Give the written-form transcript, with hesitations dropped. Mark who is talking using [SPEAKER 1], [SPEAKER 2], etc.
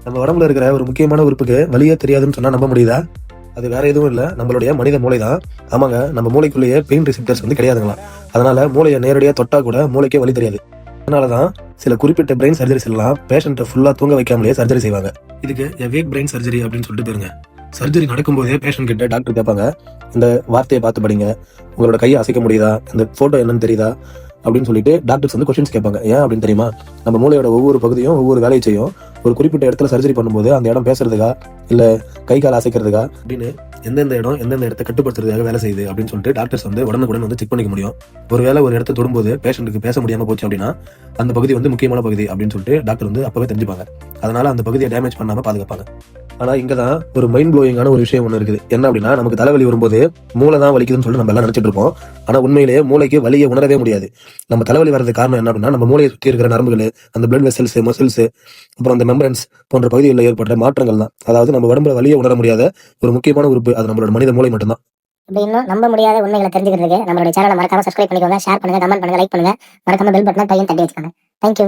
[SPEAKER 1] நம்ம உடம்புல இருக்கிற ஒரு முக்கியமான உறுப்புக்கு வலியே தெரியாதுன்னு சொன்னா நம்ப முடியுதா? அது வேற எதுவும் இல்ல, நம்மளுடைய மனித மூளை தான். ஆமாங்க, நம்ம மூளைக்குள்ளேயே பெயின் ரிசெப்டர்ஸ் கிடையாதுங்களா. அதனால மூளையை நேரடியா தொட்டா கூட மூளைக்கே வலி தெரியாது. அதனாலதான் சில குறிப்பிட்ட பிரெயின் சர்ஜரிஸ் எல்லாம் பேஷண்ட்டை ஃபுல்லா தூங்க வைக்காமலே சர்ஜரி செய்வாங்க. இதுக்கு எவேக் பிரெயின் சர்ஜரி அப்படின்னு சொல்லிட்டு பேருங்க. சர்ஜரி நடக்கும்போதே பேஷண்ட் கிட்ட டாக்டர் கேட்பாங்க, இந்த வார்த்தையை பார்த்து படிங்க, உங்களோட கையை அசைக்க முடியுதா, இந்த போட்டோ என்னன்னு தெரியுதா அப்படின்னு சொல்லிட்டு டாக்டர்ஸ் கொஸ்டின்ஸ் கேட்பாங்க. ஏன் அப்படின்னு தெரியுமா? நம்ம மூளையோட ஒவ்வொரு பகுதியும் ஒவ்வொரு வேலையை செய்யும். ஒரு குறிப்பிட்ட இடத்துல சர்ஜரி பண்ணும்போது அந்த இடம் பேசுறதுக்கா இல்ல கை கால் அசைக்கிறதுக்கா அப்படின்னு எந்தெந்த இடம் எந்தெந்த இடத்தை கட்டுப்படுத்துறதுக்காக வேலை செய்யுது அப்படின்னு சொல்லிட்டு டாக்டர்ஸ் உடனுக்குடன் செக் பண்ணிக்க முடியும். ஒருவேளை ஒரு இடத்த தொடும்போது பேஷண்ட்டுக்கு பேச முடியாம போச்சு அப்படின்னா அந்த பகுதி முக்கியமான பகுதி அப்படின்னு சொல்லிட்டு டாக்டர் அப்பவே தெரிஞ்சுப்பாங்க. அதனால அந்த பகுதியை டேமேஜ் பண்ணாம பாதுகாப்பாங்க. ஆனா இங்கதான் ஒரு மைண்ட் ப்ளோயிங்கான ஒரு விஷயம் ஒண்ணு இருக்குது. என்ன அப்படின்னா, நமக்கு தலைவலி வரும்போது மூளை தான் வலிக்குதுன்னு சொல்லி நம்ம எல்லாம் நினைச்சிட்டு இருப்போம். ஆனா உண்மையிலேயே மூளைக்கு வலியை உணரவே முடியாது. நம்ம தலைவலி வர்றதுக்கு காரணம் என்ன அப்படின்னா, நம்ம மூளையை சுற்றி இருக்கிற நரம்புகள், அந்த பிளட் வெசல்ஸ், மசில்ஸ், அப்புறம் அந்த மெம்பரன்ஸ் போன்ற பகுதிகளில் ஏற்பட்ட மாற்றங்கள் தான். அதாவது நம்ம உடம்புல வலியை உணர முடியாத ஒரு முக்கியமான உறுப்பு அது நம்மளோட மனித மூளை மட்டும்தான்.
[SPEAKER 2] இன்னும் நம்ப முடியாத உண்மைகளை தெரிஞ்சுக்கிறதுக்கு நம்மளுடைய சேனலை மறக்காம சப்ஸ்கிரைப் பண்ணிக்கோங்க, ஷேர் பண்ணுங்க, கமெண்ட் பண்ணுங்க, லைக் பண்ணுங்க, மறக்காம பெல் பட்டனை கையும் தட்டி வச்சுக்கோங்க. தேங்க்யூ.